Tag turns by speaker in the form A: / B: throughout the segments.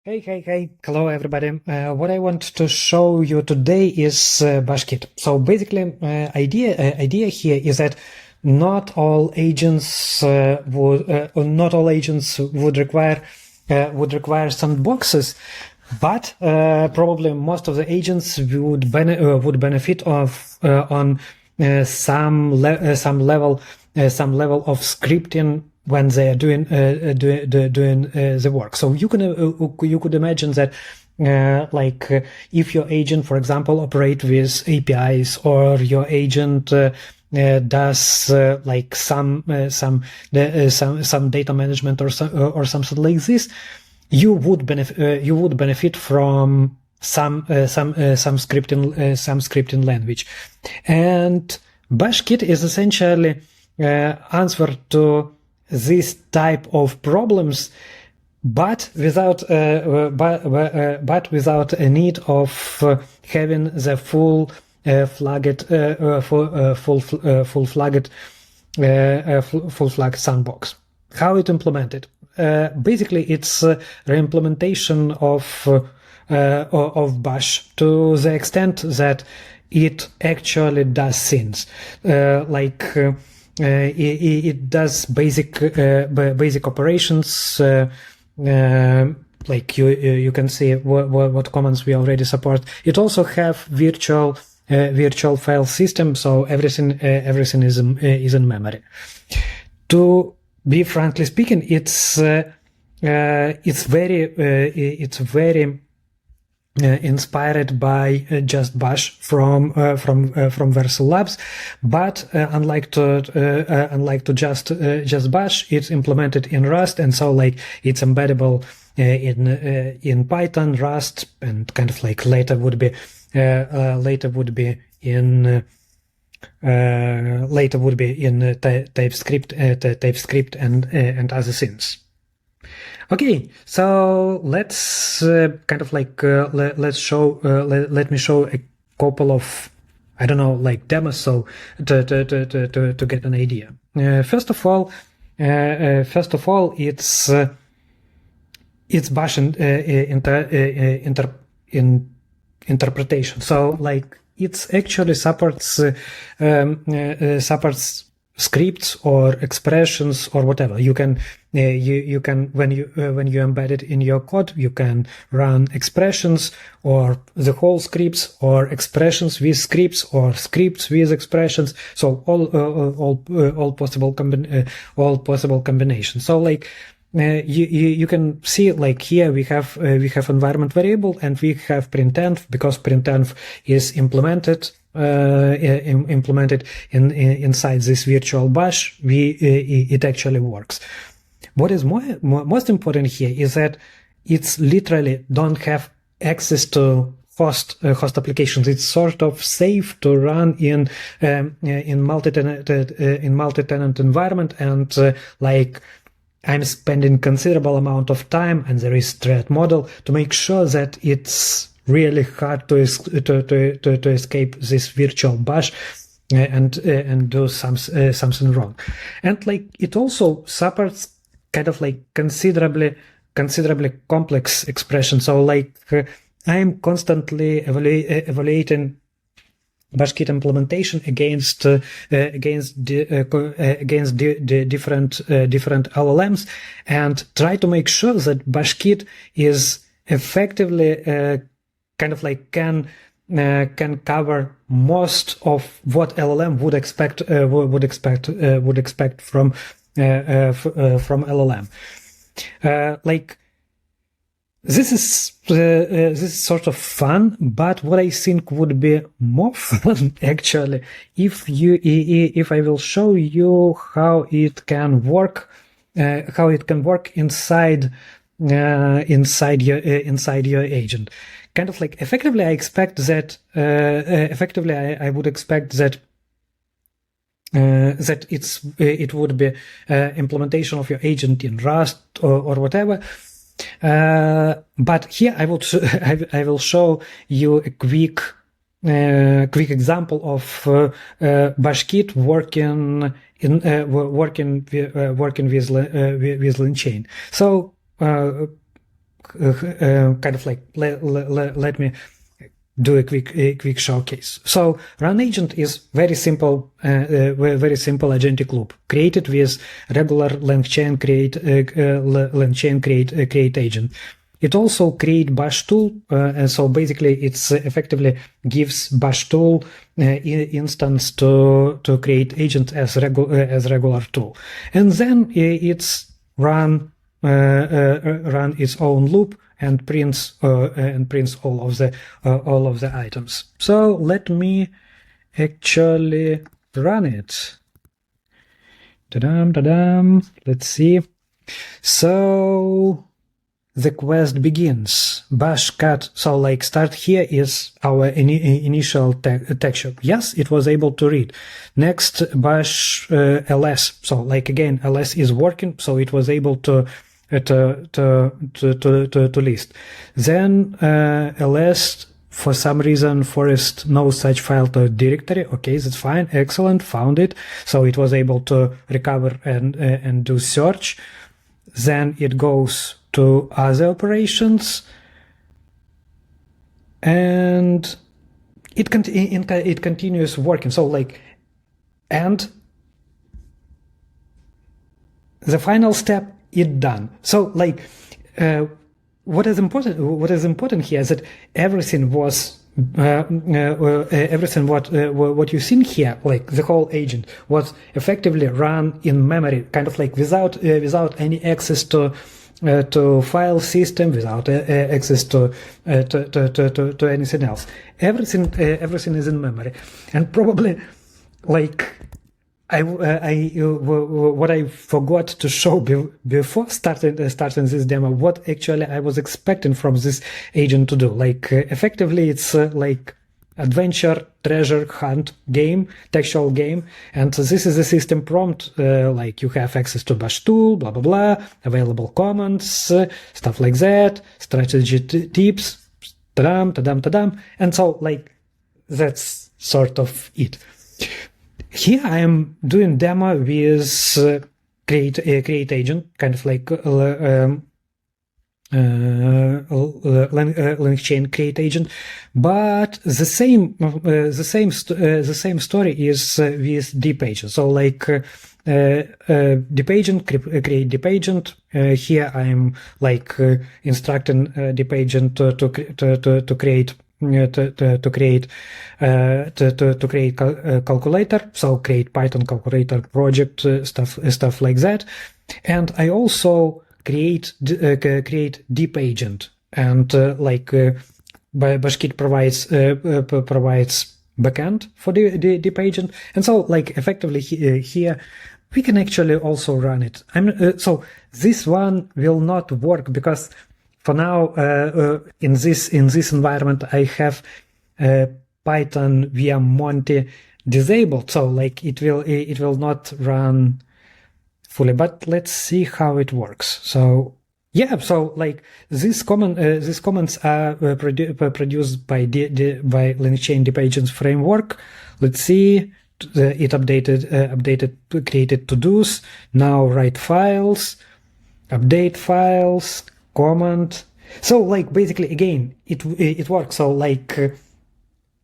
A: Hey. Hello, everybody. What I want to show you today is Bashkit. So basically, idea here is that not all agents would require sandboxes, but probably most of the agents would benefit of on some level of scripting when they are doing the work. So you could imagine that if your agent, for example, operate with APIs, or your agent does some data management or something like this, you would benefit from some scripting language. And Bashkit is essentially answer to this type of problems, but without a need of having the full flag sandbox. How it implemented? Basically, it's reimplementation of Bash to the extent that it actually does things it does basic operations. Like you can see what commands we already support. It also have virtual file system, so everything is in memory. To be frankly speaking, it's very inspired by Just Bash from Vercel Labs, but unlike to Just Bash, it's implemented in Rust, and so it's embeddable in Python, Rust, and kind of later would be in TypeScript and other things. Okay, so let's let me show a couple of demos, so to get an idea. First of all, it's Bash interpretation. So it's actually supports scripts or expressions or whatever. You can when you embed it in your code, you can run expressions or the whole scripts, or expressions with scripts, or scripts with expressions. So all possible combinations. So you can see here we have environment variable, and we have printf, because printf is implemented inside this virtual bash. It actually works. What is most important here is that it's literally don't have access to host applications. It's sort of safe to run in multi-tenant environment, and I'm spending considerable amount of time, and there is threat model to make sure that it's really hard to escape this virtual bash and do something wrong. And it also supports kind of considerably complex expressions. So I'm constantly evaluating Bashkit implementation against different LLMs, and try to make sure that Bashkit is effectively can cover most of what LLM would expect from LLM. This is sort of fun, but what I think would be more fun actually, if I will show you how it can work inside your agent. Kind of effectively, I expect that I would expect that it would be implementation of your agent in Rust or whatever. But here I will show you a quick example of Bashkit working with langchain. So kind of like let me do a quick showcase. So run agent is very simple agentic loop created with regular langchain create agent. It also create bash tool, and so basically it's effectively gives bash tool instance to create agent as regular tool, and then it's run its own loop and prints all of the items. So let me actually run it. Ta-dam. Let's see. So the quest begins. Bashkit. So like start here is our initial texture. Yes, it was able to read. Next, bash ls. So like again, ls is working, so it was able to list. Then ls, for some reason, forest no such file to directory. Okay, that's fine. Excellent. Found it. So it was able to recover and do search. Then it goes to other operations, and it continues working. So like, and the final step, it done. So like, what is important here is that everything was everything what you've seen here, like the whole agent, was effectively run in memory, kind of like without any access to file system, without access to anything else. Everything is in memory, and probably like what I forgot to show before starting this demo, what actually I was expecting from this agent to do. Like effectively, it's like adventure treasure hunt game, textual game, and this is the system prompt. Like you have access to bash tool, blah blah blah, available commands, stuff like that, strategy tips, tadam, and so like that's sort of it. Here I am doing demo with create agent, kind of like langchain create agent, but the same story is with deepagent. So like deepagent, create deepagent. Here I am like instructing deepagent to create calculator. So create Python calculator project, stuff like that. And I also create deepagent, and like Bashkit provides backend for the deepagent, and so like effectively here we can actually also run it. So this one will not work because for now, in this environment, I have Python via Monty disabled, so like it will not run fully. But let's see how it works. So yeah, so like these comments are produced by langchain deepagents framework. Let's see. It updated created to-dos. Now write files, update files. Comment. So like basically again it works. So like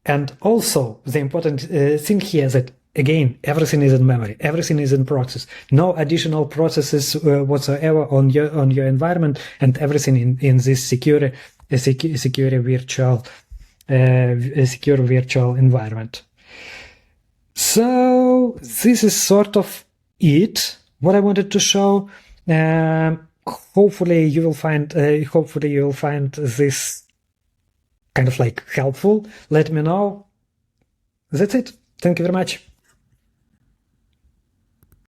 A: and also the important thing here is that again everything is in memory, everything is in process, no additional processes whatsoever on your environment, and everything in this secure virtual environment. So this is sort of it what I wanted to show. Hopefully you will find this kind of like helpful. Let me know. That's it. Thank you very much.